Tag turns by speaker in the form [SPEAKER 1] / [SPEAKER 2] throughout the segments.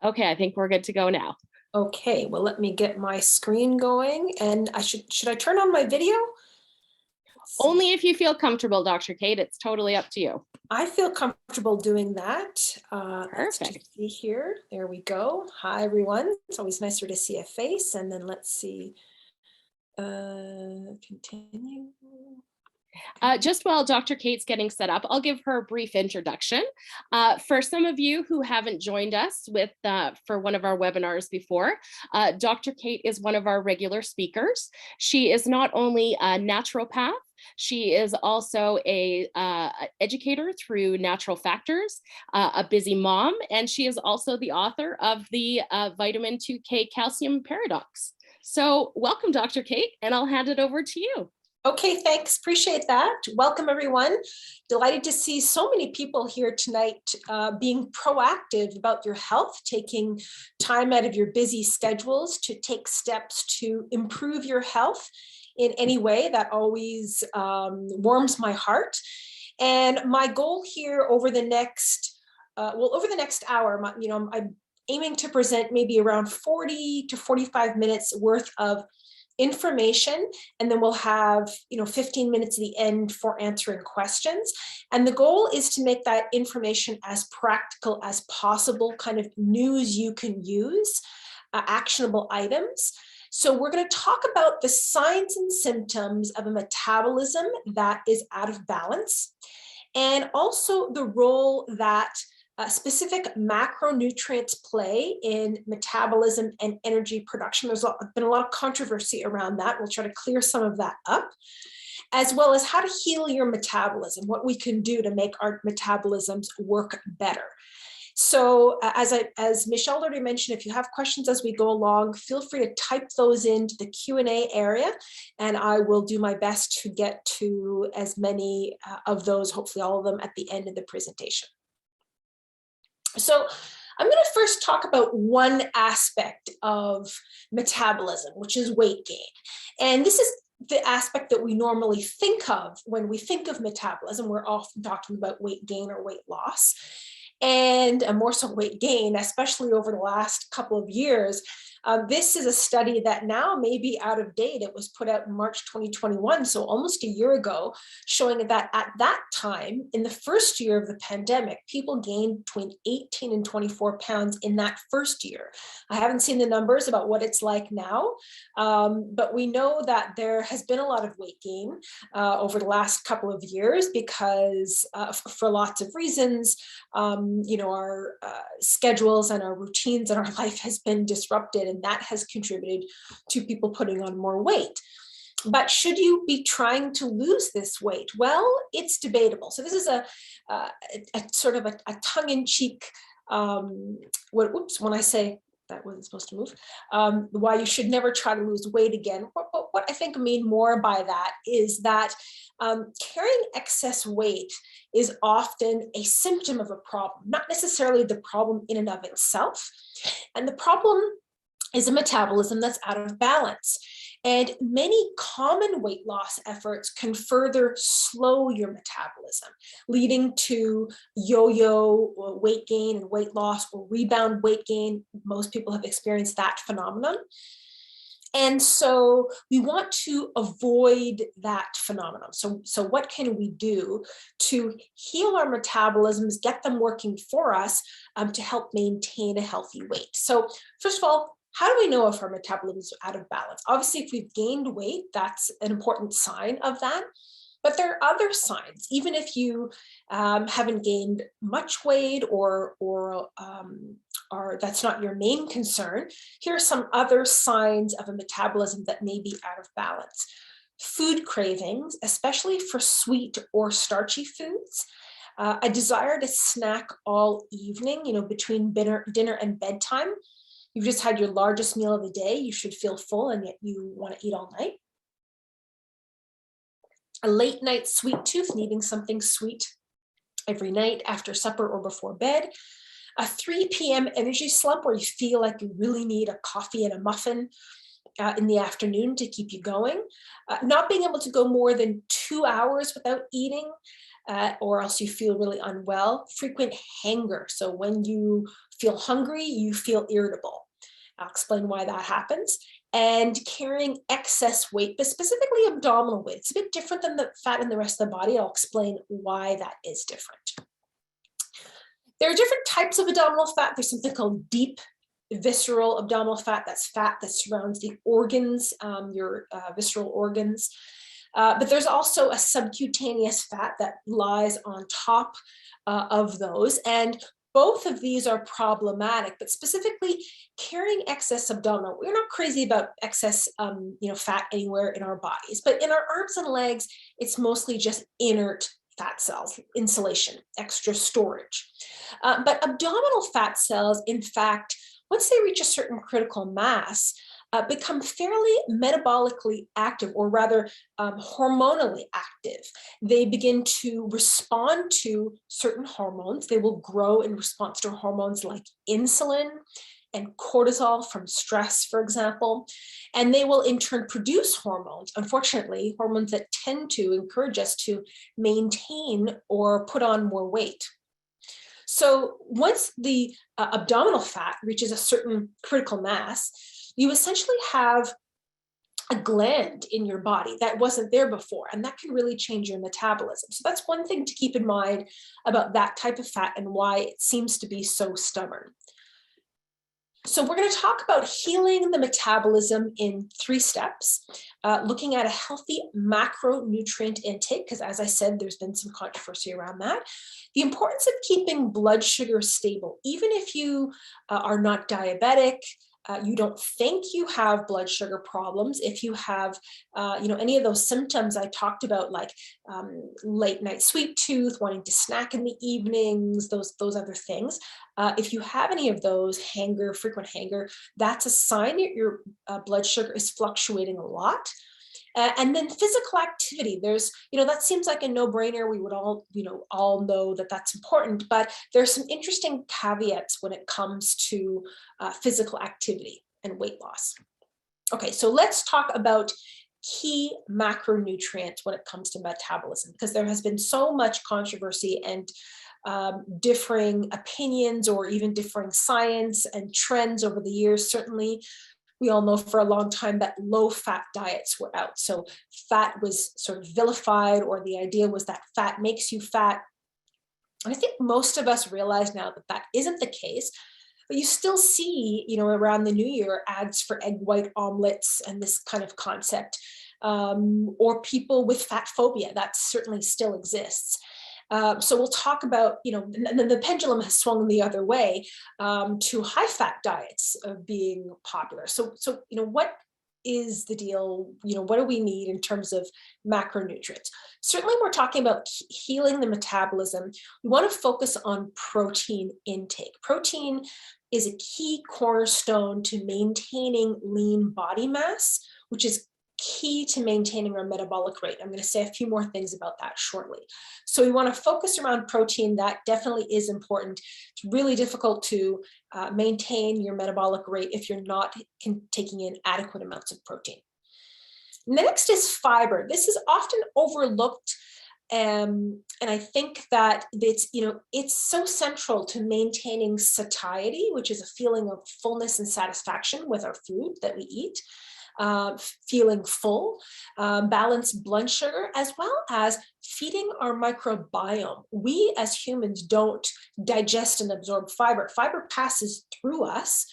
[SPEAKER 1] Okay, I think we're good to go now.
[SPEAKER 2] Okay, well, let me get my screen going, and should I turn on my video?
[SPEAKER 1] Only if you feel comfortable, Dr. Kate. It's totally up to you.
[SPEAKER 2] I feel comfortable doing that. Let's
[SPEAKER 1] Perfect.
[SPEAKER 2] just see here. There we go. Hi, everyone. It's always nicer to see a face. And then let's see. Continue.
[SPEAKER 1] Just while Dr. Kate's getting set up, I'll give her a brief introduction. For some of you who haven't joined us for one of our webinars before, Dr. Kate is one of our regular speakers. She is not only a naturopath, she is also a educator through Natural Factors, a busy mom, and she is also the author of the Vitamin 2K Calcium Paradox. So welcome, Dr. Kate, and I'll hand it over to you.
[SPEAKER 2] Okay, thanks. Appreciate that. Welcome, everyone. Delighted to see so many people here tonight being proactive about your health, taking time out of your busy schedules to take steps to improve your health in any way. That always warms my heart. And my goal here over the next, hour, I'm aiming to present maybe around 40 to 45 minutes worth of information, and then we'll have 15 minutes at the end for answering questions. And the goal is to make that information as practical as possible, kind of news you can use, actionable items. So we're going to talk about the signs and symptoms of a metabolism that is out of balance, and also the role that specific macronutrients play in metabolism and energy production. There's been a lot of controversy around that. We'll try to clear some of that up, as well as how to heal your metabolism, what we can do to make our metabolisms work better. So as Michelle already mentioned, if you have questions as we go along, feel free to type those into the Q&A area, and I will do my best to get to as many of those, hopefully all of them, at the end of the presentation. So I'm going to first talk about one aspect of metabolism, which is weight gain. And this is the aspect that we normally think of when we think of metabolism. We're often talking about weight gain or weight loss, and more so weight gain, especially over the last couple of years. This is a study that now may be out of date. It was put out in March 2021, so almost a year ago, showing that at that time, in the first year of the pandemic, people gained between 18 and 24 pounds in that first year. I haven't seen the numbers about what it's like now, but we know that there has been a lot of weight gain over the last couple of years because for lots of reasons, our schedules and our routines and our life has been disrupted, and that has contributed to people putting on more weight. But should you be trying to lose this weight? Well, it's debatable. So this is a sort of a tongue-in-cheek, when I say that wasn't supposed to move, why you should never try to lose weight again. What I think I mean more by that is that carrying excess weight is often a symptom of a problem, not necessarily the problem in and of itself. And the problem is a metabolism that's out of balance. And many common weight loss efforts can further slow your metabolism, leading to yo-yo weight gain and weight loss, or rebound weight gain. Most people have experienced that phenomenon. And so we want to avoid that phenomenon. So what can we do to heal our metabolisms, get them working for us, to help maintain a healthy weight? So first of all, how do we know if our metabolism is out of balance? Obviously, if we've gained weight, that's an important sign of that. But there are other signs, even if you haven't gained much weight or that's not your main concern. Here are some other signs of a metabolism that may be out of balance. Food cravings, especially for sweet or starchy foods. A desire to snack all evening, between dinner and bedtime. You've just had your largest meal of the day. You should feel full, and yet you want to eat all night. A late night sweet tooth, needing something sweet every night after supper or before bed. A 3 p.m. energy slump where you feel like you really need a coffee and a muffin in the afternoon to keep you going. Not being able to go more than 2 hours without eating. or else you feel really unwell. Frequent hunger. So when you feel hungry, you feel irritable. I'll explain why that happens. And carrying excess weight, but specifically abdominal weight. It's a bit different than the fat in the rest of the body. I'll explain why that is different. There are different types of abdominal fat. There's something called deep visceral abdominal fat. That's fat that surrounds the organs, your visceral organs. But there's also a subcutaneous fat that lies on top of those. And both of these are problematic, but specifically carrying excess abdominal. We're not crazy about excess fat anywhere in our bodies, but in our arms and legs, it's mostly just inert fat cells, insulation, extra storage. But abdominal fat cells, in fact, once they reach a certain critical mass, become fairly metabolically active, or rather hormonally active. They begin to respond to certain hormones. They will grow in response to hormones like insulin and cortisol from stress, for example. And they will in turn produce hormones, unfortunately, hormones that tend to encourage us to maintain or put on more weight. So once the abdominal fat reaches a certain critical mass, you essentially have a gland in your body that wasn't there before, and that can really change your metabolism. So that's one thing to keep in mind about that type of fat and why it seems to be so stubborn. So we're going to talk about healing the metabolism in 3 steps, looking at a healthy macronutrient intake, because as I said, there's been some controversy around that. The importance of keeping blood sugar stable, even if you are not diabetic, you don't think you have blood sugar problems. If you have, any of those symptoms I talked about, like late night sweet tooth, wanting to snack in the evenings, those other things. If you have any of those, hunger, frequent hunger, that's a sign that your blood sugar is fluctuating a lot. And then physical activity, there's, that seems like a no-brainer. We would all know that that's important, but there's some interesting caveats when it comes to physical activity and weight loss. Okay, so let's talk about key macronutrients when it comes to metabolism, because there has been so much controversy and differing opinions, or even differing science and trends over the years. Certainly, we all know for a long time that low-fat diets were out. So fat was sort of vilified, or the idea was that fat makes you fat. And I think most of us realize now that that isn't the case. But you still see, around the new year, ads for egg white omelets and this kind of concept, or people with fat phobia. That certainly still exists. So we'll talk about, and then the pendulum has swung the other way to high fat diets being popular. So what is the deal? What do we need in terms of macronutrients? Certainly, we're talking about healing the metabolism. We want to focus on protein intake. Protein is a key cornerstone to maintaining lean body mass, which is key to maintaining our metabolic rate. I'm going to say a few more things about that shortly. So we want to focus around protein. That definitely is important. It's really difficult to maintain your metabolic rate if you're not taking in adequate amounts of protein. Next is fiber. This is often overlooked. And I think that it's so central to maintaining satiety, which is a feeling of fullness and satisfaction with our food that we eat. Feeling full, balanced blood sugar, as well as feeding our microbiome. We as humans don't digest and absorb fiber. Fiber passes through us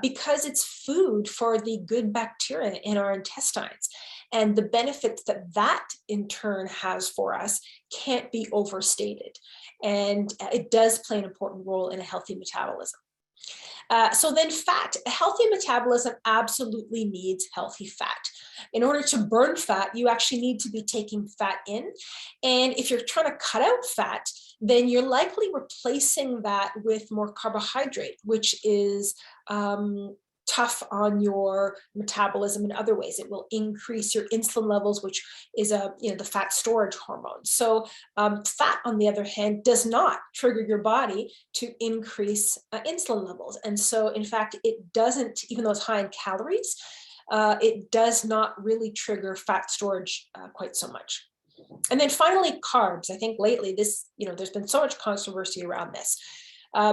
[SPEAKER 2] because it's food for the good bacteria in our intestines. And the benefits that in turn has for us can't be overstated. And it does play an important role in a healthy metabolism. So then fat, a healthy metabolism absolutely needs healthy fat. In order to burn fat, you actually need to be taking fat in. And if you're trying to cut out fat, then you're likely replacing that with more carbohydrate, which is tough on your metabolism in other ways. It will increase your insulin levels, which is the fat storage hormone. So fat, on the other hand, does not trigger your body to increase insulin levels. And so, in fact, it doesn't, even though it's high in calories, it does not really trigger fat storage quite so much. And then finally, carbs. I think lately there's been so much controversy around this.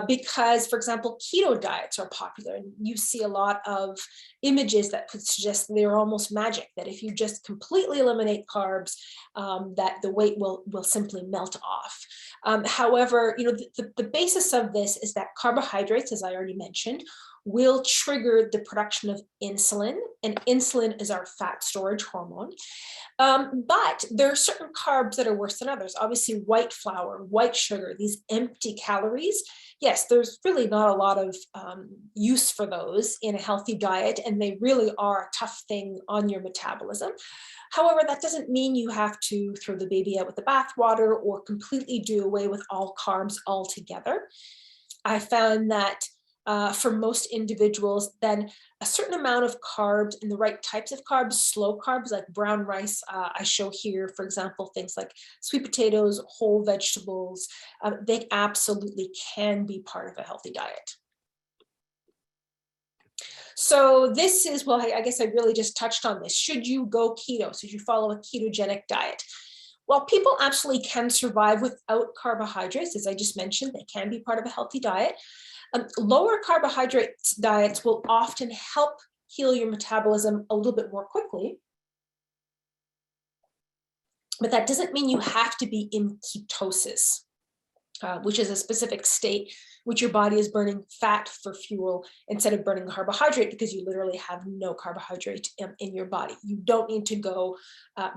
[SPEAKER 2] Because, for example, keto diets are popular, and you see a lot of images that could suggest they're almost magic, that if you just completely eliminate carbs, that the weight will simply melt off. However, the basis of this is that carbohydrates, as I already mentioned, will trigger the production of insulin, and insulin is our fat storage hormone. But there are certain carbs that are worse than others. Obviously, white flour, white sugar, these empty calories. Yes, there's really not a lot of use for those in a healthy diet, and they really are a tough thing on your metabolism. However, that doesn't mean you have to throw the baby out with the bathwater or completely do away with all carbs altogether. I found that for most individuals, then a certain amount of carbs and the right types of carbs, slow carbs like brown rice, I show here, for example, things like sweet potatoes, whole vegetables, they absolutely can be part of a healthy diet. So this is, well, I guess I really just touched on this. Should you go keto? Should you follow a ketogenic diet? Well, people absolutely can survive without carbohydrates. As I just mentioned, they can be part of a healthy diet. Lower carbohydrate diets will often help heal your metabolism a little bit more quickly. But that doesn't mean you have to be in ketosis, which is a specific state which your body is burning fat for fuel instead of burning carbohydrate, because you literally have no carbohydrate in your body. You don't need to go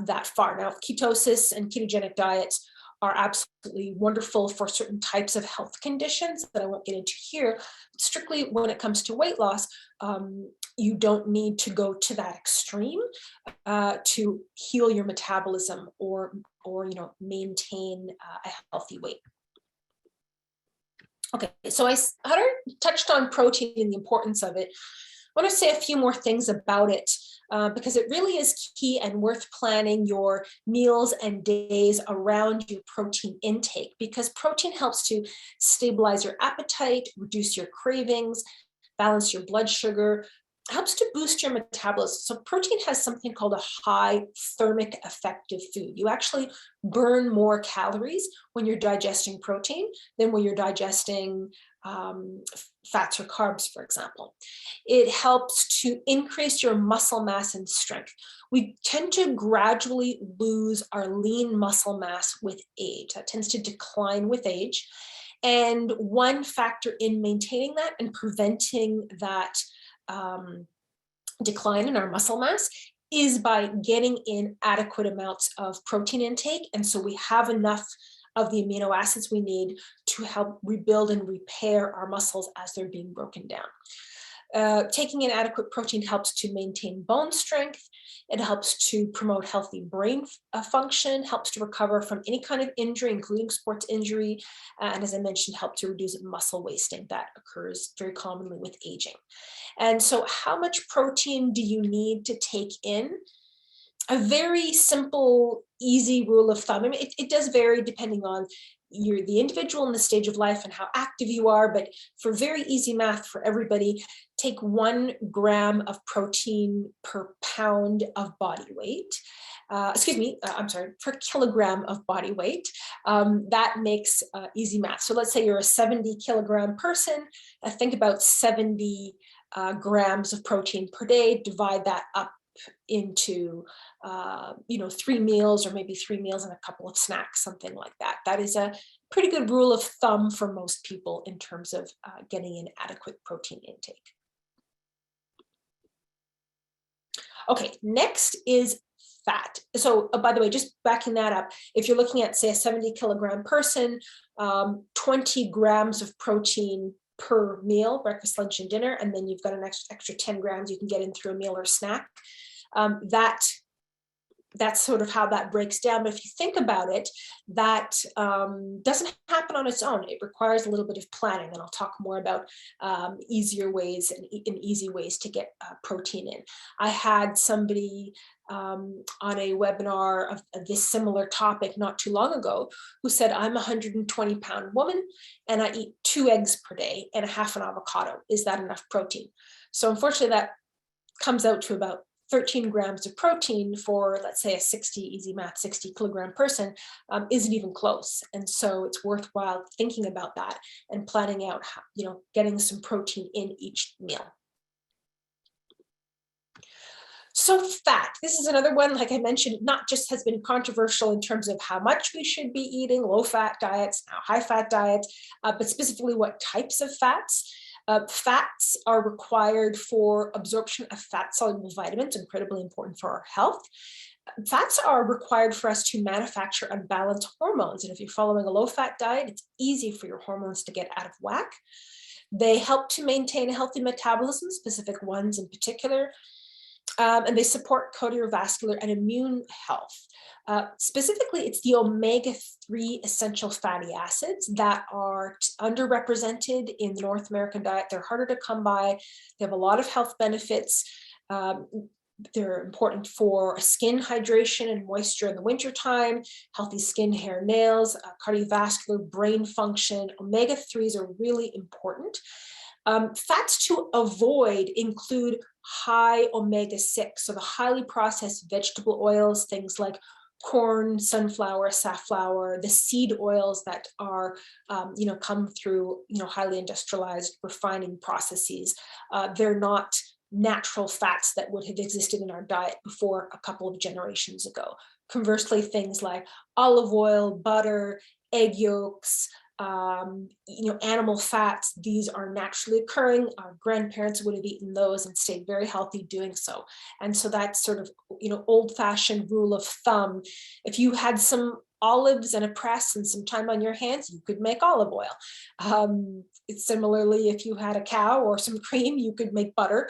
[SPEAKER 2] that far. Now, ketosis and ketogenic diets are absolutely wonderful for certain types of health conditions that I won't get into here. Strictly when it comes to weight loss, you don't need to go to that extreme to heal your metabolism or maintain a healthy weight. Okay, so I touched on protein and the importance of it. I want to say a few more things about it because it really is key and worth planning your meals and days around your protein intake, because protein helps to stabilize your appetite, reduce your cravings, balance your blood sugar, helps to boost your metabolism. So protein has something called a high thermic effective food. You actually burn more calories when you're digesting protein than when you're digesting fats or carbs, for example. It helps to increase your muscle mass and strength. We tend to gradually lose our lean muscle mass with age. That tends to decline with age. And one factor in maintaining that and preventing that decline in our muscle mass is by getting in adequate amounts of protein intake. And so we have enough of the amino acids we need to help rebuild and repair our muscles as they're being broken down. Taking in adequate protein helps to maintain bone strength. It helps to promote healthy brain function, helps to recover from any kind of injury, including sports injury, and as I mentioned, help to reduce muscle wasting that occurs very commonly with aging. And so how much protein do you need to take in? A very simple, easy rule of thumb. I mean, it does vary depending on the individual and the stage of life and how active you are, but for very easy math for everybody, take 1 gram of protein per pound of body weight. Per kilogram of body weight. That makes easy math. So let's say you're a 70 kilogram person, think about 70 grams of protein per day, divide that up into 3 meals, or maybe 3 meals and a couple of snacks, something like that. That is a pretty good rule of thumb for most people in terms of getting an adequate protein intake. Okay, next is fat. So by the way, just backing that up, if you're looking at, say, a 70 kilogram person, 20 grams of protein per meal, breakfast, lunch, and dinner, and then you've got an extra 10 grams you can get in through a meal or snack. That's sort of how that breaks down. But if you think about it, that doesn't happen on its own. It requires a little bit of planning, and I'll talk more about easier ways and easy ways to get protein in. I had somebody on a webinar of this similar topic not too long ago who said, I'm a 120-pound woman and I eat 2 eggs per day and a half an avocado. Is that enough protein? So unfortunately, that comes out to about 13 grams of protein for, let's say, a 60, easy math, 60 kilogram person isn't even close. And so it's worthwhile thinking about that and planning out, how, getting some protein in each meal. So fat, this is another one, like I mentioned, not just has been controversial in terms of how much we should be eating, low fat diets, now high fat diets, but specifically what types of fats. Fats are required for absorption of fat soluble vitamins, incredibly important for our health. Fats are required for us to manufacture unbalanced hormones. And if you're following a low fat diet, it's easy for your hormones to get out of whack. They help to maintain a healthy metabolism, specific ones in particular. And they support cardiovascular and immune health. Specifically, it's the omega-3 essential fatty acids that are underrepresented in the North American diet. They're harder to come by. They have a lot of health benefits. They're important for skin hydration and moisture in the wintertime, healthy skin, hair, nails, cardiovascular, brain function. Omega-3s are really important. Fats to avoid include high omega-6, so the highly processed vegetable oils, things like corn, sunflower, safflower, the seed oils that are, come through, highly industrialized refining processes. They're not natural fats that would have existed in our diet before a couple of generations ago. Conversely, things like olive oil, butter, egg yolks, animal fats, these are naturally occurring. Our grandparents would have eaten those and stayed very healthy doing so. And so that's sort of, old-fashioned rule of thumb. If you had some olives and a press and some time on your hands, you could make olive oil. Similarly, if you had a cow or some cream, you could make butter.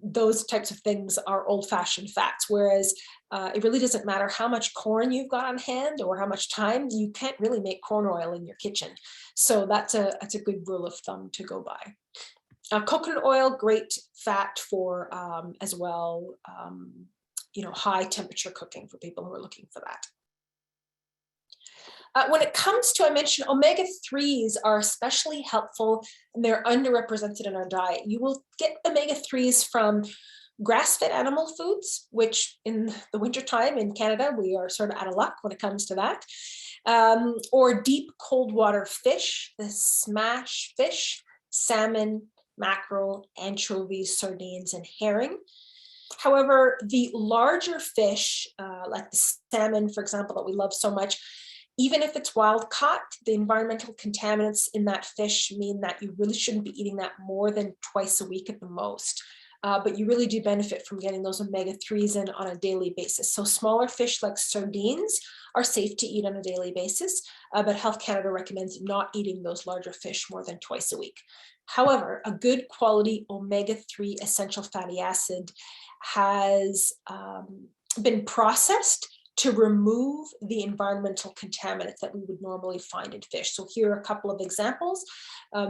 [SPEAKER 2] Those types of things are old-fashioned fats, whereas it really doesn't matter how much corn you've got on hand or how much time, you can't really make corn oil in your kitchen. So that's a good rule of thumb to go by. Coconut oil, great fat for as well, high temperature cooking for people who are looking for that. When it comes to, I mentioned omega-3s are especially helpful and they're underrepresented in our diet. You will get omega-3s from grass-fed animal foods, which in the wintertime in Canada, we are sort of out of luck when it comes to that. Or deep cold water fish, the smash fish, salmon, mackerel, anchovies, sardines, and herring. However, the larger fish, like the salmon, for example, that we love so much, even if it's wild caught, the environmental contaminants in that fish mean that you really shouldn't be eating that more than twice a week at the most. But you really do benefit from getting those omega-3s in on a daily basis. So smaller fish like sardines are safe to eat on a daily basis, but Health Canada recommends not eating those larger fish more than twice a week. However, a good quality omega-3 essential fatty acid has been processed to remove the environmental contaminants that we would normally find in fish. So here are a couple of examples.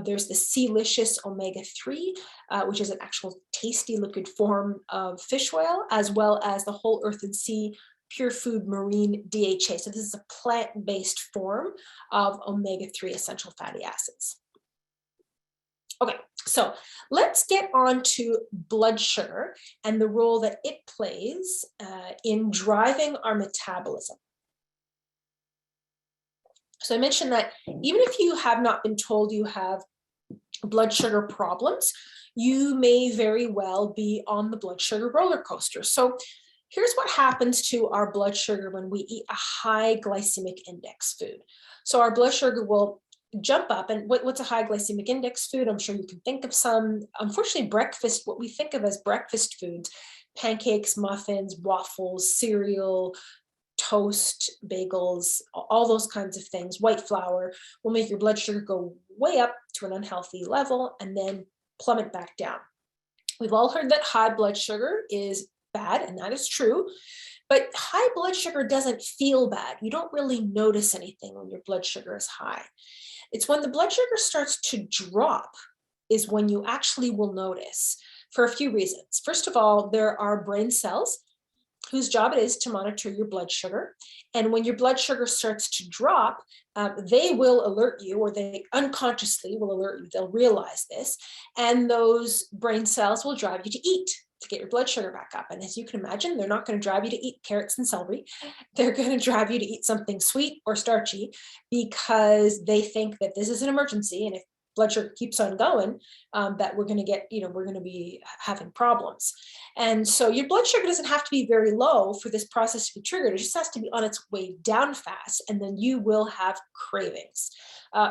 [SPEAKER 2] There's the Sealicious omega-3, which is an actual tasty liquid form of fish oil, as well as the Whole Earth and Sea Pure Food Marine DHA. So this is a plant-based form of omega-3 essential fatty acids. Okay, so let's get on to blood sugar and the role that it plays in driving our metabolism. So I mentioned that even if you have not been told you have blood sugar problems, you may very well be on the blood sugar roller coaster. So here's what happens to our blood sugar when we eat a high glycemic index food. So our blood sugar will jump up. And what's a high glycemic index food? I'm sure you can think of some. Unfortunately, breakfast, what we think of as breakfast foods, pancakes, muffins, waffles, cereal, toast, bagels, all those kinds of things, white flour, will make your blood sugar go way up to an unhealthy level and then plummet back down. We've all heard that high blood sugar is bad, and that is true. But high blood sugar doesn't feel bad. You don't really notice anything when your blood sugar is high. It's when the blood sugar starts to drop is when you actually will notice, for a few reasons. First of all, there are brain cells whose job it is to monitor your blood sugar. And when your blood sugar starts to drop, they will alert you, or they unconsciously will alert you. They'll realize this. And those brain cells will drive you to eat. to get your blood sugar back up. And as you can imagine, they're not going to drive you to eat carrots and celery. They're going to drive you to eat something sweet or starchy because they think that this is an emergency. And if blood sugar keeps on going, that we're going to get, we're going to be having problems. And so your blood sugar doesn't have to be very low for this process to be triggered. It just has to be on its way down fast, and then you will have cravings.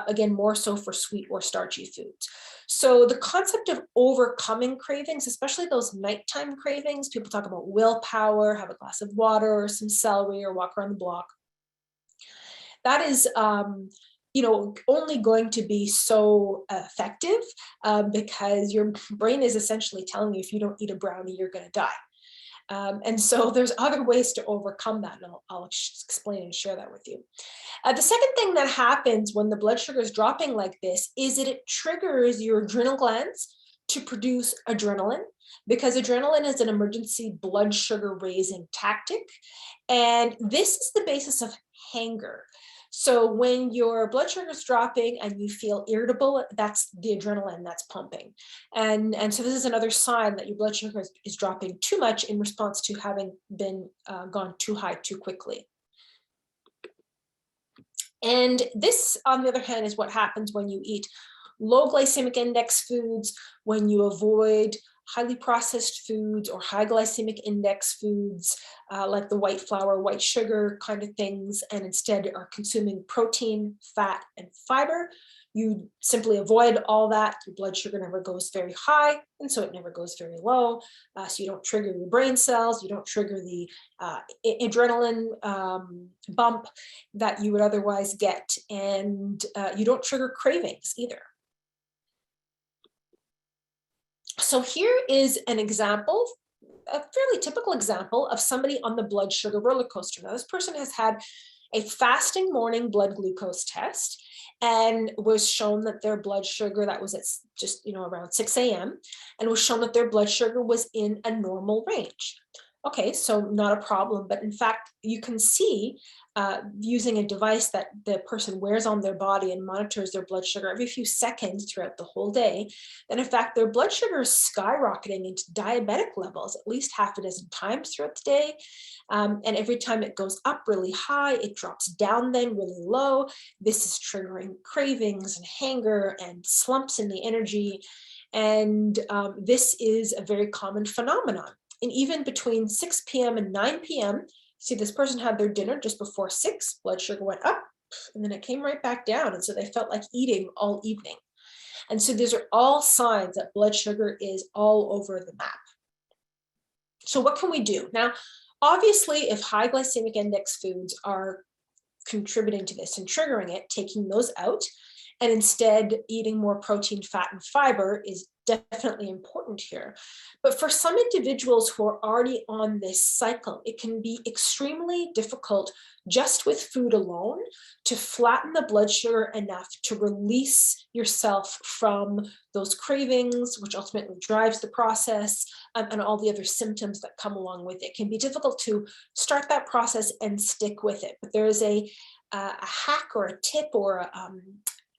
[SPEAKER 2] Again, more so for sweet or starchy foods. So the concept of overcoming cravings, especially those nighttime cravings, people talk about willpower, have a glass of water or some celery or walk around the block. That is only going to be so effective because your brain is essentially telling you if you don't eat a brownie, you're going to die. And so there's other ways to overcome that, and I'll explain and share that with you. The second thing that happens when the blood sugar is dropping like this is that it triggers your adrenal glands to produce adrenaline, because adrenaline is an emergency blood sugar raising tactic. And this is the basis of hunger. So when your blood sugar is dropping and you feel irritable, that's the adrenaline that's pumping. And so this is another sign that your blood sugar is dropping too much in response to having been gone too high too quickly. And this, on the other hand, is what happens when you eat low glycemic index foods, when you avoid highly processed foods or high glycemic index foods like the white flour, white sugar kind of things, and instead are consuming protein, fat, and fiber. You simply avoid all that. Your blood sugar never goes very high, and so it never goes very low. So you don't trigger your brain cells, you don't trigger the adrenaline bump that you would otherwise get, and you don't trigger cravings either. So here is an example, a fairly typical example of somebody on the blood sugar roller coaster. Now, this person has had a fasting morning blood glucose test and was shown that their blood sugar, that was at just around 6 a.m., and was shown that their blood sugar was in a normal range. Okay, so not a problem, but in fact, you can see using a device that the person wears on their body and monitors their blood sugar every few seconds throughout the whole day, that in fact, their blood sugar is skyrocketing into diabetic levels at least half a dozen times throughout the day. And every time it goes up really high, it drops down then really low. This is triggering cravings and hunger and slumps in the energy. And this is a very common phenomenon. And even between 6 p.m. and 9 p.m., see, this person had their dinner just before 6, blood sugar went up, and then it came right back down. And so they felt like eating all evening. And so these are all signs that blood sugar is all over the map. So what can we do? Now, obviously, if high glycemic index foods are contributing to this and triggering it, taking those out, and instead eating more protein, fat, and fiber is definitely important here. But for some individuals who are already on this cycle, it can be extremely difficult just with food alone to flatten the blood sugar enough to release yourself from those cravings, which ultimately drives the process, and all the other symptoms that come along with it. It can be difficult to start that process and stick with it. But there is a hack or a tip or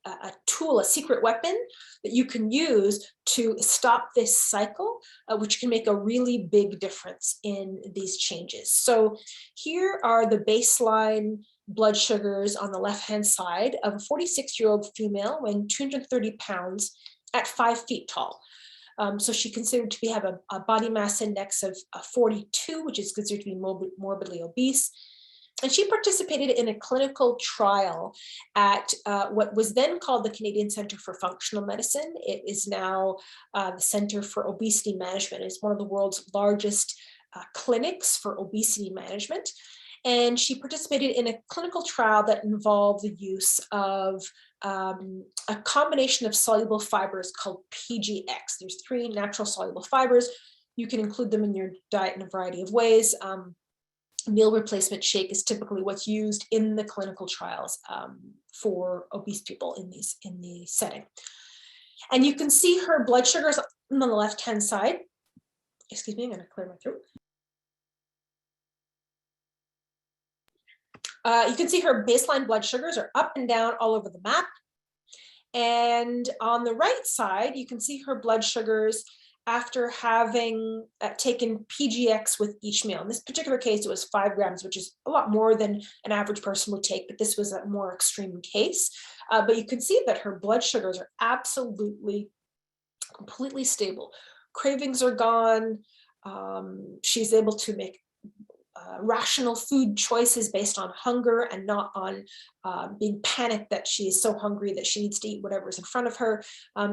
[SPEAKER 2] a tool, a secret weapon that you can use to stop this cycle, which can make a really big difference in these changes. So here are the baseline blood sugars on the left-hand side of a 46-year-old female weighing 230 pounds at 5 feet tall. So she considered to have a body mass index of 42, which is considered to be morbidly obese. And she participated in a clinical trial at what was then called the Canadian Centre for Functional Medicine. It is now the Centre for Obesity Management. It's one of the world's largest clinics for obesity management. And she participated in a clinical trial that involved the use of a combination of soluble fibers called PGX. There's 3 natural soluble fibers. You can include them in your diet in a variety of ways. Meal replacement shake is typically what's used in the clinical trials for obese people in the setting. And you can see her blood sugars on the left-hand side. Excuse me, I'm going to clear my throat. You can see her baseline blood sugars are up and down all over the map. And on the right side, you can see her blood sugars after having taken PGX with each meal. In this particular case, it was 5 grams, which is a lot more than an average person would take, but this was a more extreme case. But you can see that her blood sugars are absolutely, completely stable. Cravings are gone. She's able to make rational food choices based on hunger and not on being panicked that she is so hungry that she needs to eat whatever is in front of her.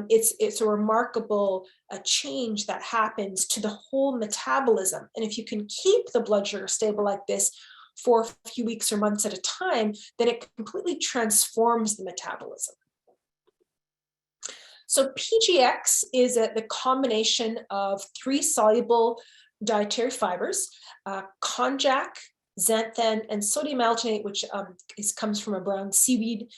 [SPEAKER 2] It's a remarkable change that happens to the whole metabolism. And if you can keep the blood sugar stable like this for a few weeks or months at a time, then it completely transforms the metabolism. So PGX is the combination of 3 soluble dietary fibers, konjac, xanthan, and sodium alginate, which comes from a brown seaweed.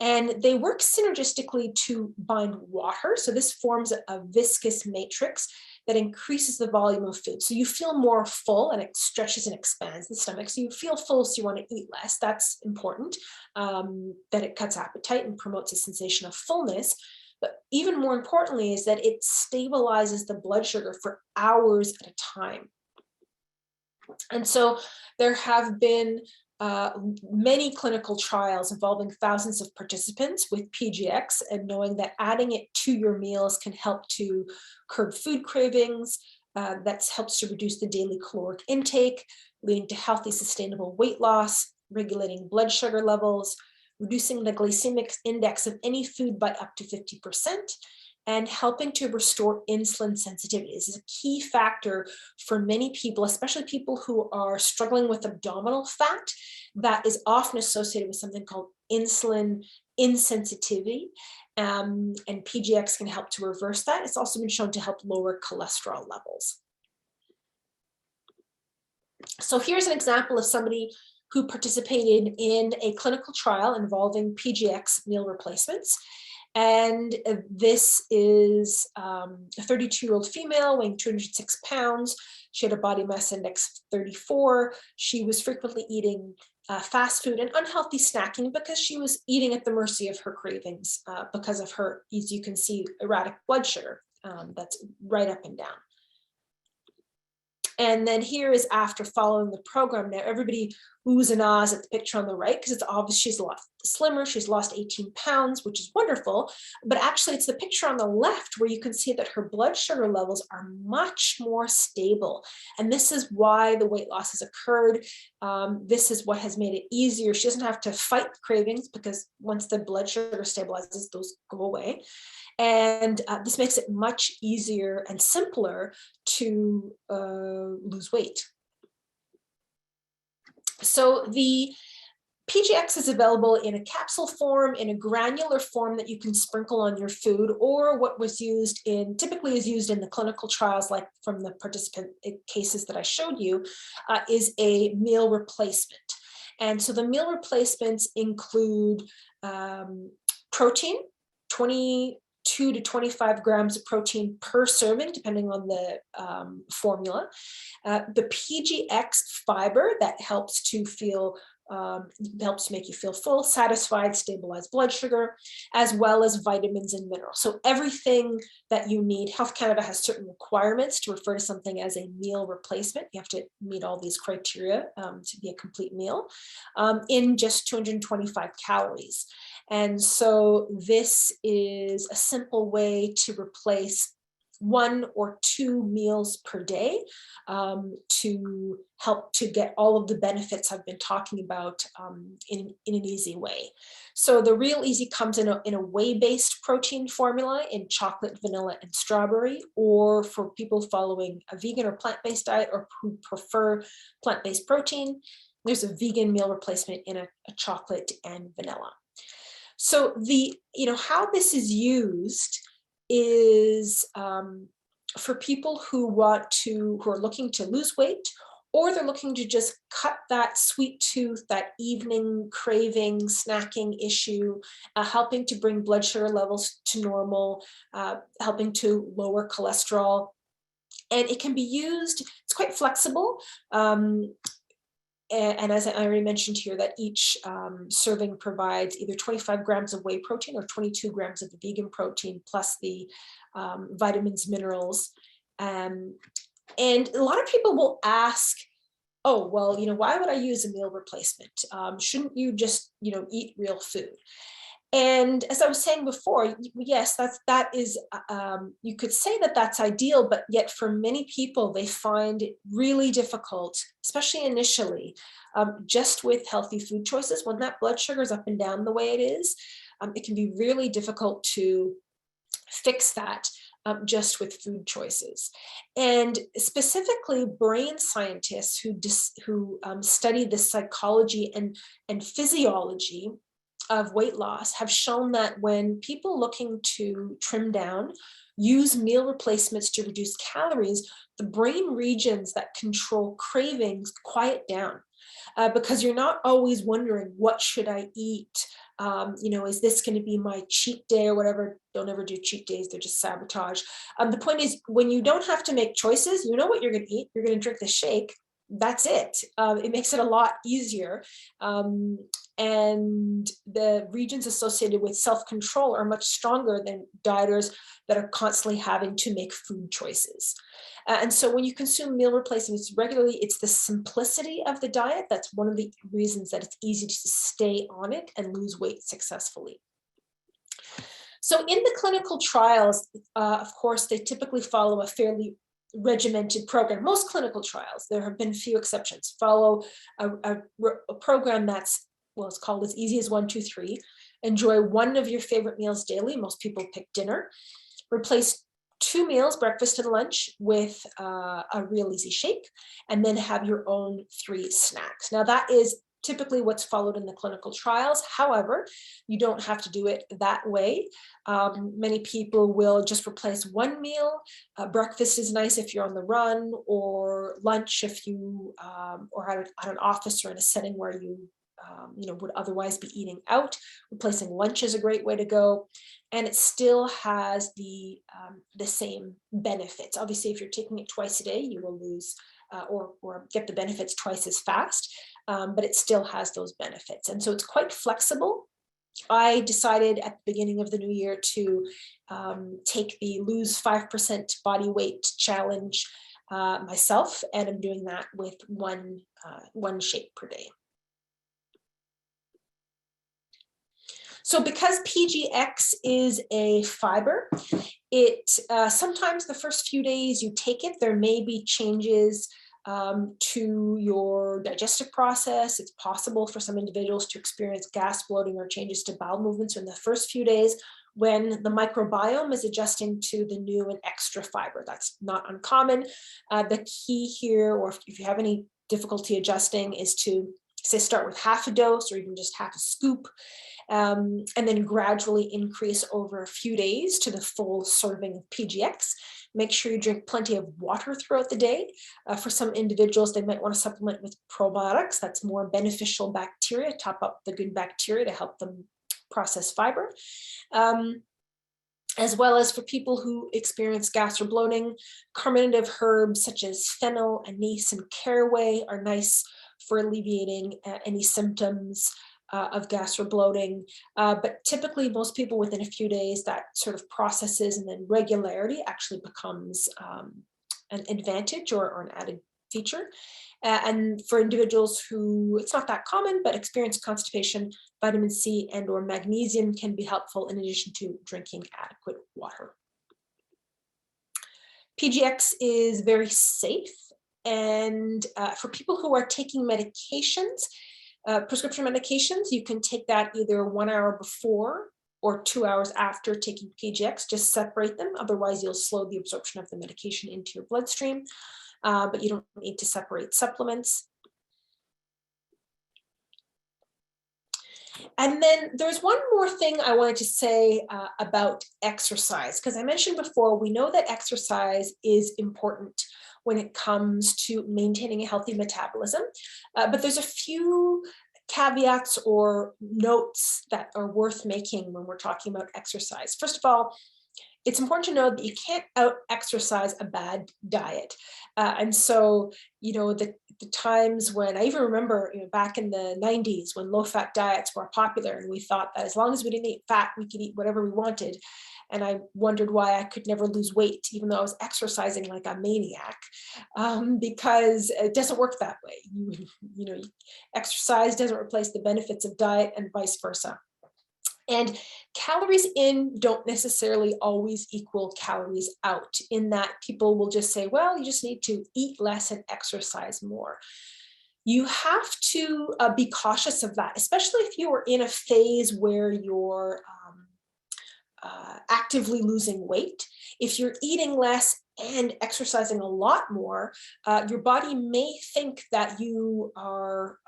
[SPEAKER 2] And they work synergistically to bind water. So this forms a viscous matrix that increases the volume of food. So you feel more full, and it stretches and expands the stomach. So you feel full, so you want to eat less. That's important, that it cuts appetite and promotes a sensation of fullness. But even more importantly is that it stabilizes the blood sugar for hours at a time. And so there have been many clinical trials involving thousands of participants with PGX, and knowing that adding it to your meals can help to curb food cravings, that helps to reduce the daily caloric intake, leading to healthy, sustainable weight loss, regulating blood sugar levels, reducing the glycemic index of any food by up to 50%, and helping to restore insulin sensitivity. This is a key factor for many people, especially people who are struggling with abdominal fat, that is often associated with something called insulin insensitivity. And PGX can help to reverse that. It's also been shown to help lower cholesterol levels. So here's an example of somebody who participated in a clinical trial involving PGX meal replacements. And this is a 32-year-old female weighing 206 pounds. She had a body mass index of 34. She was frequently eating fast food and unhealthy snacking because she was eating at the mercy of her cravings because of her, as you can see, erratic blood sugar that's right up and down. And then here is after following the program. Now everybody oohs and ahs at the picture on the right, because it's obvious she's a lot slimmer. She's lost 18 pounds, which is wonderful. But actually it's the picture on the left where you can see that her blood sugar levels are much more stable. And this is why the weight loss has occurred. This is what has made it easier. She doesn't have to fight cravings, because once the blood sugar stabilizes, those go away. And this makes it much easier and simpler to lose weight. So the PGX is available in a capsule form, in a granular form that you can sprinkle on your food, or what was used in, typically is used in the clinical trials, like from the participant cases that I showed you, is a meal replacement. And so the meal replacements include protein, 22 to 25 grams of protein per serving, depending on the formula. The PGX fiber that helps to make you feel full, satisfied, stabilize blood sugar, as well as vitamins and minerals. So everything that you need. Health Canada has certain requirements to refer to something as a meal replacement. You have to meet all these criteria to be a complete meal in just 225 calories. And so this is a simple way to replace 1 or 2 meals per day to help to get all of the benefits I've been talking about in an easy way. So the Real Easy comes in a whey-based protein formula in chocolate, vanilla, and strawberry, or for people following a vegan or plant-based diet or who prefer plant-based protein, there's a vegan meal replacement in a chocolate and vanilla. So how this is used is for people who are looking to lose weight, or they're looking to just cut that sweet tooth, that evening craving, snacking issue, helping to bring blood sugar levels to normal, helping to lower cholesterol. And it can be used, it's quite flexible. And as I already mentioned here, that each serving provides either 25 grams of whey protein or 22 grams of the vegan protein, plus the vitamins, minerals, And a lot of people will ask, oh, well, why would I use a meal replacement? Shouldn't you just, eat real food? And as I was saying before, yes, that is, you could say that that's ideal, but yet for many people, they find it really difficult, especially initially, just with healthy food choices. When that blood sugar is up and down the way it is, it can be really difficult to fix that just with food choices. And specifically, brain scientists who study the psychology and physiology of weight loss have shown that when people looking to trim down use meal replacements to reduce calories, the brain regions that control cravings quiet down. Because you're not always wondering, what should I eat? Is this going to be my cheat day or whatever? Don't ever do cheat days. They're just sabotage. The point is, when you don't have to make choices, you know what you're going to eat. You're going to drink the shake. That's it. It makes it a lot easier. And the regions associated with self-control are much stronger than dieters that are constantly having to make food choices. And so when you consume meal replacements regularly, it's the simplicity of the diet that's one of the reasons that it's easy to stay on it and lose weight successfully. So in the clinical trials, of course, they typically follow a fairly regimented program. Most clinical trials, there have been few exceptions, follow a program that's, well, it's called as easy as 1, 2, 3. Enjoy one of your favorite meals daily. Most people pick dinner. Replace 2 meals, breakfast and lunch, with a real easy shake, and then have your own 3 snacks. Now that is typically what's followed in the clinical trials. However, you don't have to do it that way. Many people will just replace 1 meal. Breakfast is nice if you're on the run, or lunch if you are at an office or in a setting where you would otherwise be eating out. Replacing lunch is a great way to go, and it still has the same benefits. Obviously, if you're taking it twice a day, you will lose or get the benefits twice as fast, but it still has those benefits, and so it's quite flexible. I decided at the beginning of the new year to take the lose 5% body weight challenge myself, and I'm doing that with one shake per day. So because PGX is a fiber, it sometimes the first few days you take it, there may be changes to your digestive process. It's possible for some individuals to experience gas, bloating, or changes to bowel movements in the first few days when the microbiome is adjusting to the new and extra fiber. That's not uncommon. The key here, or if you have any difficulty adjusting, is to say start with half a dose or even just half a scoop, and then gradually increase over a few days to the full serving of PGX. Make sure you drink plenty of water throughout the day. For some individuals, they might want to supplement with probiotics. That's more beneficial bacteria, top up the good bacteria to help them process fiber. As well as for people who experience gas or bloating, carminative herbs such as fennel, anise, and caraway are nice for alleviating any symptoms of gas or bloating. But typically most people within a few days, that sort of processes, and then regularity actually becomes an advantage or an added feature. And for individuals who, it's not that common, but experience constipation, vitamin C and or magnesium can be helpful in addition to drinking adequate water. PGX is very safe. And for people who are taking medications, prescription medications, you can take that either 1 hour before or 2 hours after taking PGX. Just separate them. Otherwise, you'll slow the absorption of the medication into your bloodstream. But you don't need to separate supplements. And then there's one more thing I wanted to say about exercise, because I mentioned before, we know that exercise is important when it comes to maintaining a healthy metabolism. But there's a few caveats or notes that are worth making when we're talking about exercise. First of all, it's important to know that you can't out-exercise a bad diet. And so, the times when, I even remember, back in the 90s when low-fat diets were popular, and we thought that as long as we didn't eat fat, we could eat whatever we wanted. And I wondered why I could never lose weight, even though I was exercising like a maniac, because it doesn't work that way. Exercise doesn't replace the benefits of diet and vice versa. And calories in don't necessarily always equal calories out, in that people will just say, well, you just need to eat less and exercise more. You have to be cautious of that, especially if you are in a phase where you're actively losing weight. If you're eating less and exercising a lot more, your body may think that you are,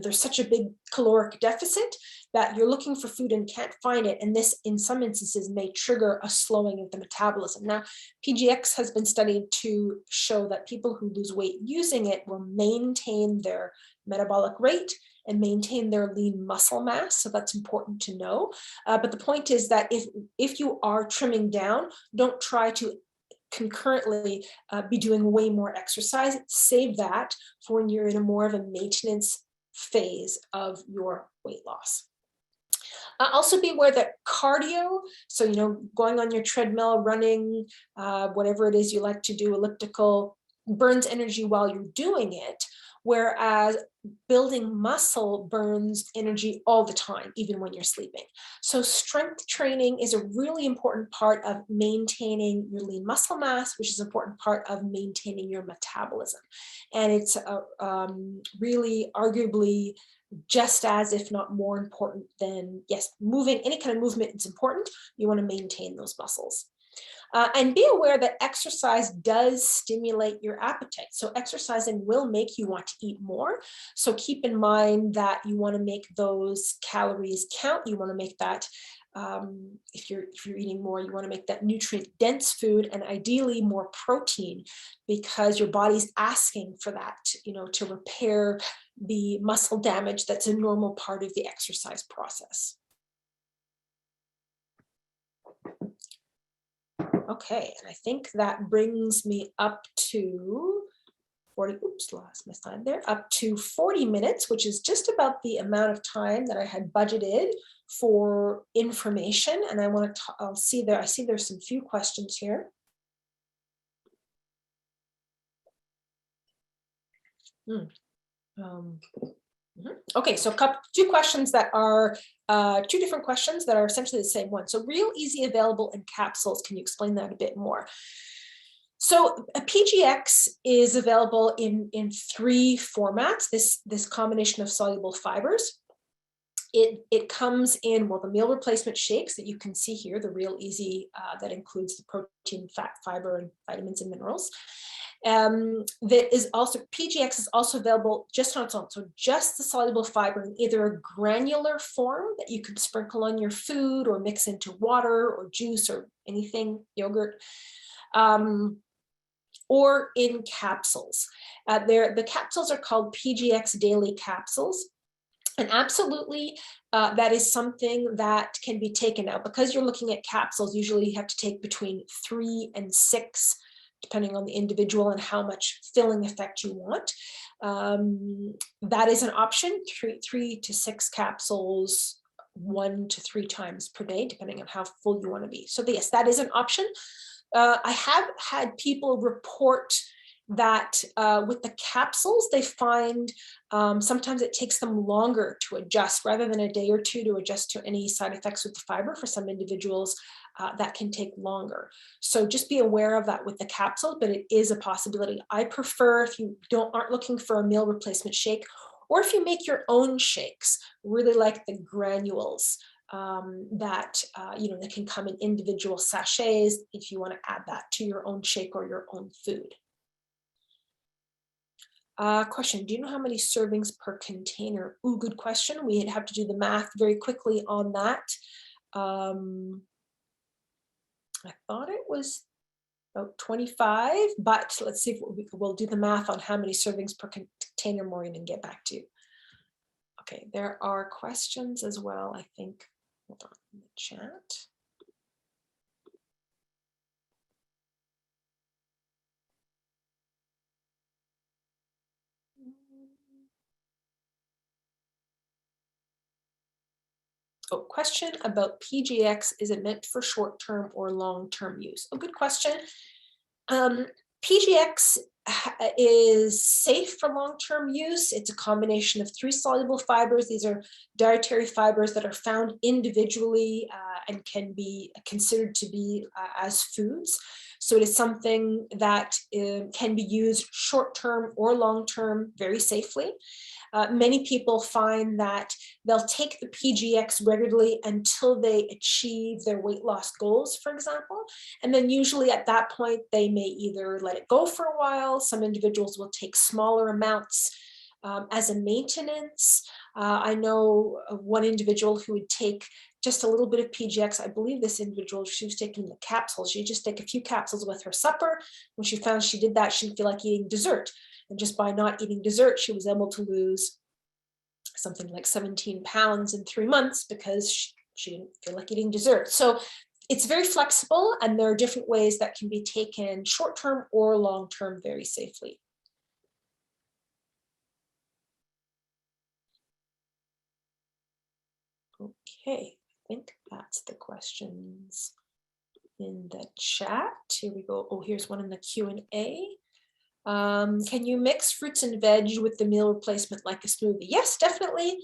[SPEAKER 2] there's such a big caloric deficit that you're looking for food and can't find it. And this, in some instances, may trigger a slowing of the metabolism. Now, PGX has been studied to show that people who lose weight using it will maintain their metabolic rate and maintain their lean muscle mass. So that's important to know. But the point is that if you are trimming down, don't try to concurrently be doing way more exercise. Save that for when you're in a more of a maintenance phase of your weight loss. Also be aware that cardio, so going on your treadmill, running, whatever it is you like to do, elliptical, burns energy while you're doing it, whereas building muscle burns energy all the time, even when you're sleeping. So strength training is a really important part of maintaining your lean muscle mass, which is an important part of maintaining your metabolism. And it's really arguably just as, if not more important than, yes, moving, any kind of movement is important. You want to maintain those muscles. And be aware that exercise does stimulate your appetite. So exercising will make you want to eat more. So keep in mind that you want to make those calories count. You want to make that, if you're eating more, you want to make that nutrient-dense food, and ideally more protein, because your body's asking for that, to repair the muscle damage that's a normal part of the exercise process. Okay, and I think that brings me up to 40, oops, lost my slide there, up to 40 minutes, which is just about the amount of time that I had budgeted for information. And I want to, I see there's some few questions here. Okay, so two questions that are, two different questions that are essentially the same one. So Real Easy available in capsules. Can you explain that a bit more? So a PGX is available in three formats, this combination of soluble fibers. It comes in, well, the meal replacement shakes that you can see here, the Real Easy, that includes the protein, fat, fiber, and vitamins and minerals. That is also, PGX is also available just on its own. So just the soluble fiber in either a granular form that you could sprinkle on your food or mix into water or juice or anything, yogurt, or in capsules. The capsules are called PGX Daily Capsules. And absolutely, that is something that can be taken now. Because you're looking at capsules, usually you have to take between 3 and 6, depending on the individual and how much filling effect you want. That is an option, 3 to 6 capsules, 1 to 3 times per day, depending on how full you want to be. So yes, that is an option. I have had people report that with the capsules, they find sometimes it takes them longer to adjust, rather than a day or two to adjust to any side effects with the fiber. For some individuals, that can take longer. So just be aware of that with the capsule, but it is a possibility. I prefer, if you aren't looking for a meal replacement shake, or if you make your own shakes, really like the granules that that can come in individual sachets if you want to add that to your own shake or your own food. Question, do you know how many servings per container? Ooh, good question. We'd have to do the math very quickly on that. I thought it was about 25, but let's see if we'll do the math on how many servings per container, Maureen, and get back to you. Okay, there are questions as well, I think. Hold on in the chat. Oh, question about PGX. Is it meant for short-term or long-term use? Oh, good question. PGX is safe for long-term use. It's a combination of 3 soluble fibers. These are dietary fibers that are found individually and can be considered to be as foods. So it is something that can be used short-term or long-term very safely. Many people find that they'll take the PGX regularly until they achieve their weight loss goals, for example. And then usually at that point, they may either let it go for a while. Some individuals will take smaller amounts as a maintenance. I know one individual who would take just a little bit of PGX. I believe this individual, she was taking the capsules. She'd just take a few capsules with her supper. When she found she did that, she didn't feel like eating dessert. And just by not eating dessert, she was able to lose something like 17 pounds in 3 months because she didn't feel like eating dessert. So it's very flexible, and there are different ways that can be taken short-term or long-term very safely. Okay, I think that's the questions in the chat. Here we go. Oh, here's one in the Q&A. Can you mix fruits and veg with the meal replacement like a smoothie? Yes, definitely.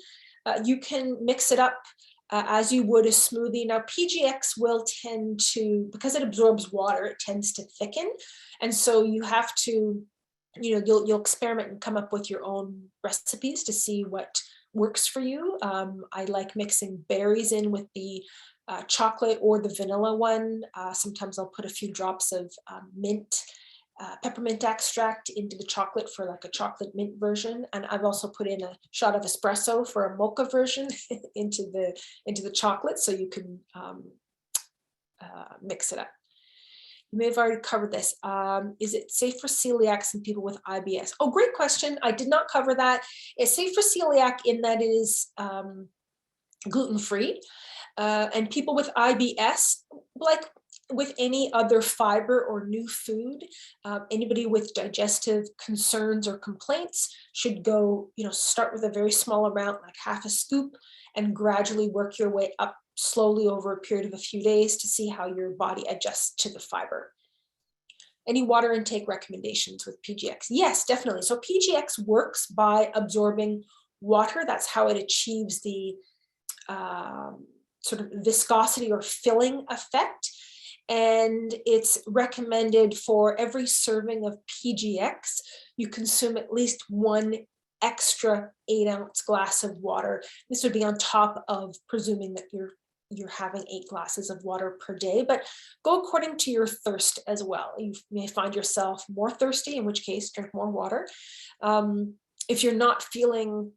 [SPEAKER 2] You can mix it up as you would a smoothie. Now, PGX will tend to, because it absorbs water, it tends to thicken. And so you have to, you'll experiment and come up with your own recipes to see what works for you. I like mixing berries in with the chocolate or the vanilla one. Sometimes I'll put a few drops of mint peppermint extract into the chocolate for like a chocolate mint version, and I've also put in a shot of espresso for a mocha version into the chocolate, so you can mix it up. You may have already covered this. Is it safe for celiacs and people with IBS? Oh, great question. I did not cover that. It's safe for celiac in that it is gluten-free, and people with IBS, like with any other fiber or new food, anybody with digestive concerns or complaints should go, start with a very small amount, like half a scoop, and gradually work your way up slowly over a period of a few days to see how your body adjusts to the fiber. Any water intake recommendations with PGX? Yes, definitely. So PGX works by absorbing water. That's how it achieves the sort of viscosity or filling effect. And it's recommended for every serving of PGX, you consume at least 1 extra 8-ounce glass of water. This would be on top of presuming that you're having 8 glasses of water per day, but go according to your thirst as well. You may find yourself more thirsty, in which case drink more water. If you're not feeling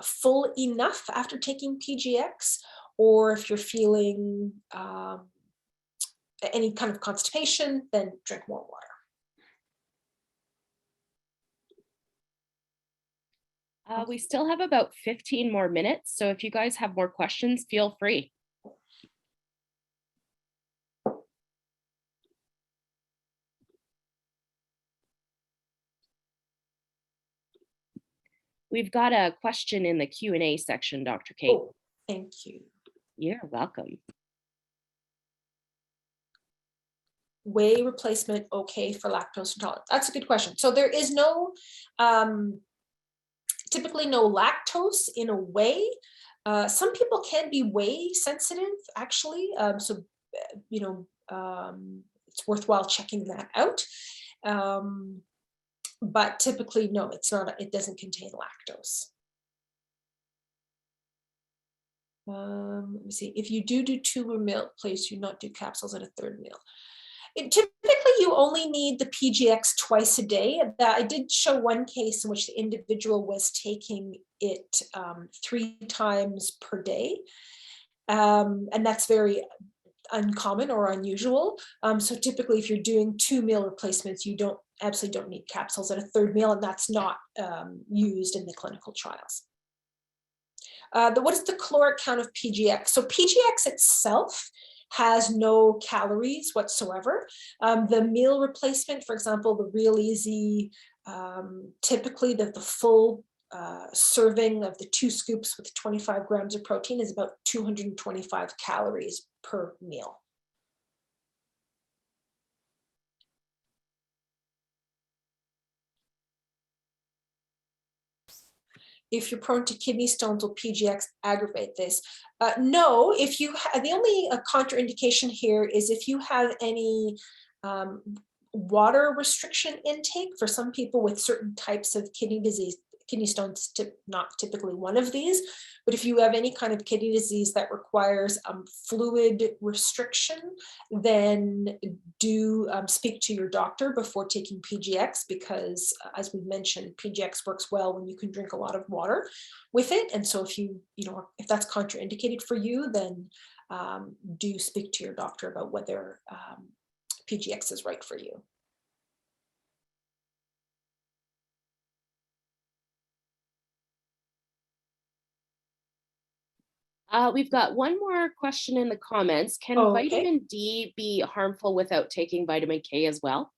[SPEAKER 2] full enough after taking PGX, or if you're feeling any kind of constipation, then drink more water.
[SPEAKER 1] We still have about 15 more minutes, so if you guys have more questions, feel free. We've got a question in the Q&A section, Dr. Kate.
[SPEAKER 2] Oh, thank you.
[SPEAKER 1] You're welcome.
[SPEAKER 2] Whey replacement okay for lactose intolerance? That's a good question. So there is no, typically no lactose in a whey. Some people can be whey sensitive, actually. So, it's worthwhile checking that out. But typically, no, it's not. It doesn't contain lactose. Let me see. If you do 2 meal, please do not do capsules at a 3rd meal. Typically, you only need the PGX twice a day. I did show one case in which the individual was taking it 3 times per day. And that's very uncommon or unusual. So typically, if you're doing 2 meal replacements, you absolutely don't need capsules at a 3rd meal, and that's not used in the clinical trials. What is the caloric count of PGX? So PGX itself has no calories whatsoever. The meal replacement, for example, the Real Easy, typically the full serving of the 2 scoops with 25 grams of protein is about 225 calories per meal. If you're prone to kidney stones, will PGX aggravate this? No, if you the only contraindication here is if you have any water restriction intake. For some people with certain types of kidney disease, kidney stones not typically one of these, but if you have any kind of kidney disease that requires fluid restriction, then do speak to your doctor before taking PGX, because as we mentioned, PGX works well when you can drink a lot of water with it. And so if if that's contraindicated for you, then do speak to your doctor about whether PGX is right for you.
[SPEAKER 1] We've got one more question in the comments. Can vitamin D be harmful without taking vitamin K as well?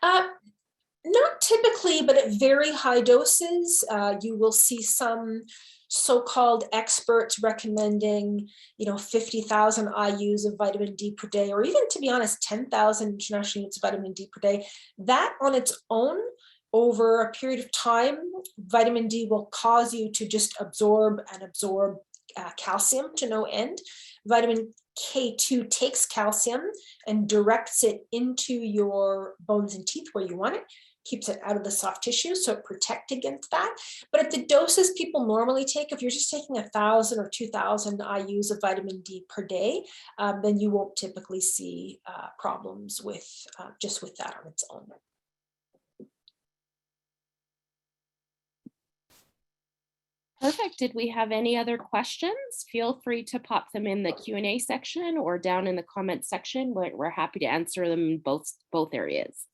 [SPEAKER 2] Not typically, but at very high doses, you will see some so-called experts recommending, 50,000 IUs of vitamin D per day, or even, to be honest, 10,000 international units of vitamin D per day. That on its own, over a period of time, vitamin D will cause you to just absorb calcium to no end. Vitamin K2 takes calcium and directs it into your bones and teeth where you want it, keeps it out of the soft tissue, so it protects against that. But at the doses people normally take, if you're just taking 1,000 or 2,000 IUs of vitamin D per day, then you won't typically see problems with just with that on its own.
[SPEAKER 1] Perfect. Did we have any other questions? Feel free to pop them in the Q&A section or down in the comment section. We're happy to answer them in both areas.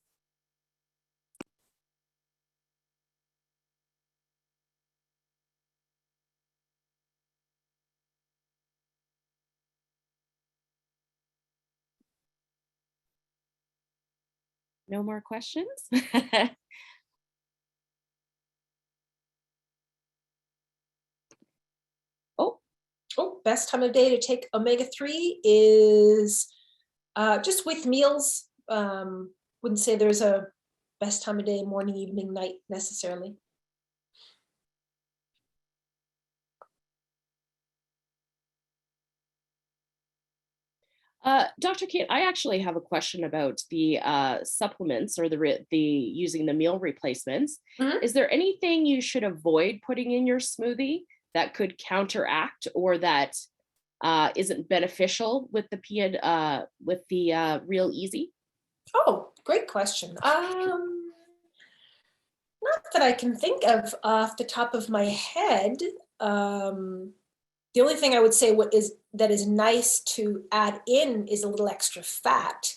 [SPEAKER 1] No more questions?
[SPEAKER 2] Best time of day to take omega-3 is just with meals. Wouldn't say there's a best time of day, morning, evening, night necessarily.
[SPEAKER 1] Dr. Kate, I actually have a question about the supplements or the using the meal replacements.
[SPEAKER 2] Mm-hmm.
[SPEAKER 1] Is there anything you should avoid putting in your smoothie that could counteract or that isn't beneficial with the Real Easy?
[SPEAKER 2] Oh, great question. Not that I can think of off the top of my head. The only thing I would say that is nice to add in is a little extra fat.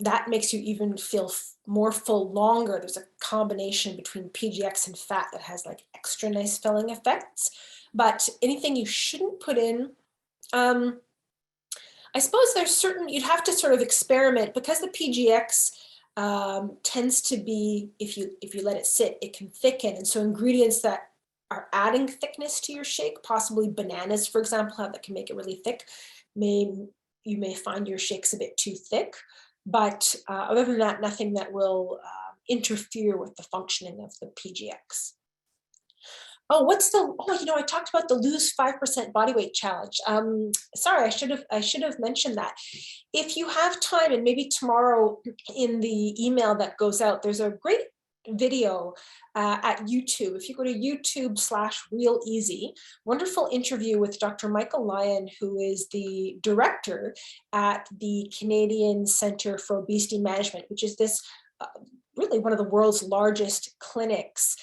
[SPEAKER 2] That makes you even feel more full longer. There's a combination between PGX and fat that has like extra nice filling effects. But anything you shouldn't put in, I suppose there's certain, you'd have to sort of experiment, because the PGX tends to be, if you let it sit, it can thicken. And so ingredients that are adding thickness to your shake, possibly bananas, for example, that can make it really thick, you may find your shakes a bit too thick. But other than that, nothing that will interfere with the functioning of the PGX. I talked about the lose 5% body weight challenge. Sorry, I should have mentioned that. If you have time, and maybe tomorrow in the email that goes out, there's a great video at YouTube. If you go to YouTube/Real Easy, wonderful interview with Dr. Michael Lyon, who is the director at the Canadian Centre for Obesity Management, which is this really one of the world's largest clinics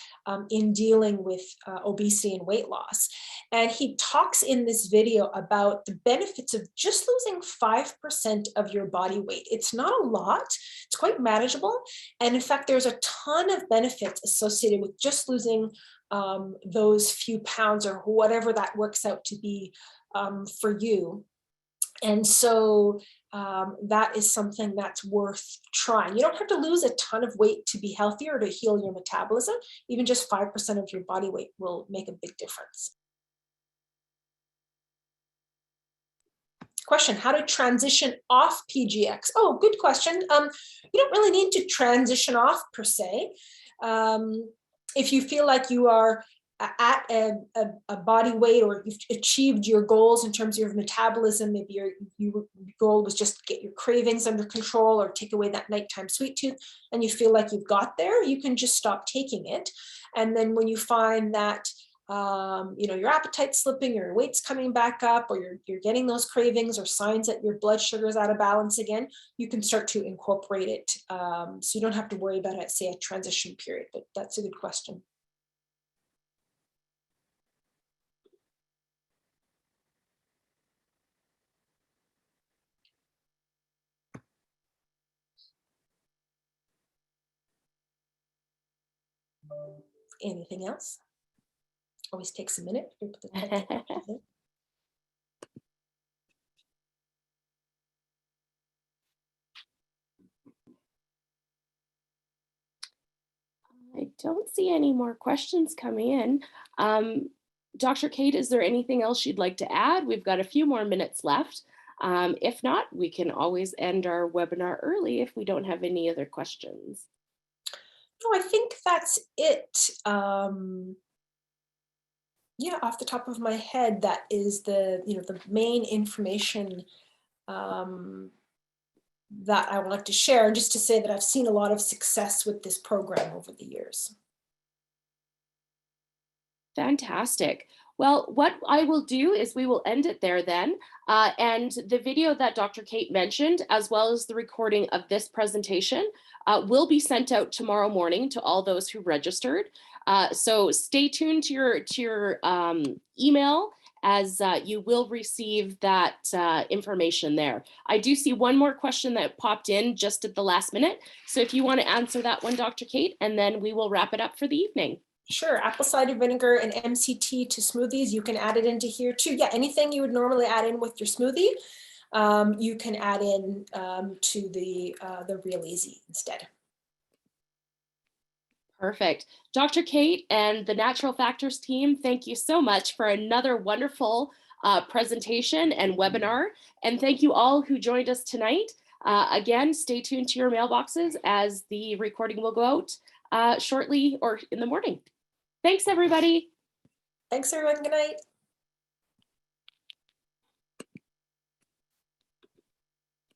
[SPEAKER 2] in dealing with obesity and weight loss. And he talks in this video about the benefits of just losing 5% of your body weight. It's not a lot, it's quite manageable. And in fact, there's a ton of benefits associated with just losing those few pounds, or whatever that works out to be for you. And so that is something that's worth trying. You don't have to lose a ton of weight to be healthier, to heal your metabolism. Even just 5% of your body weight will make a big difference. Question, how to transition off PGX? Oh, good question. You don't really need to transition off per se. If you feel like you are at a body weight, or you've achieved your goals in terms of your metabolism, maybe your goal was just to get your cravings under control or take away that nighttime sweet tooth, and you feel like you've got there, you can just stop taking it. And then when you find that your appetite's slipping, your weight's coming back up, or you're getting those cravings or signs that your blood sugar is out of balance again, you can start to incorporate it. So you don't have to worry about it, say, a transition period, but that's a good question. Anything else? Always takes a minute.
[SPEAKER 1] I don't see any more questions coming in. Dr. Kate, is there anything else you'd like to add? We've got a few more minutes left. If not, we can always end our webinar early if we don't have any other questions.
[SPEAKER 2] No, I think that's it. Yeah, off the top of my head, that is the main information that I want to share, and just to say that I've seen a lot of success with this program over the years.
[SPEAKER 1] Fantastic. Well, what I will do is we will end it there then. And the video that Dr. Kate mentioned, as well as the recording of this presentation, will be sent out tomorrow morning to all those who registered. So stay tuned to your email, as you will receive that information there. I do see one more question that popped in just at the last minute. So if you want to answer that one, Dr. Kate, and then we will wrap it up for the evening.
[SPEAKER 2] Sure, apple cider vinegar and MCT to smoothies. You can add it into here too. Yeah, anything you would normally add in with your smoothie, you can add in to the Real Easy instead.
[SPEAKER 1] Perfect. Dr. Kate and the Natural Factors team, thank you so much for another wonderful presentation and webinar. And thank you all who joined us tonight. Again, stay tuned to your mailboxes, as the recording will go out shortly or in the morning. Thanks, everybody.
[SPEAKER 2] Thanks, everyone. Good night.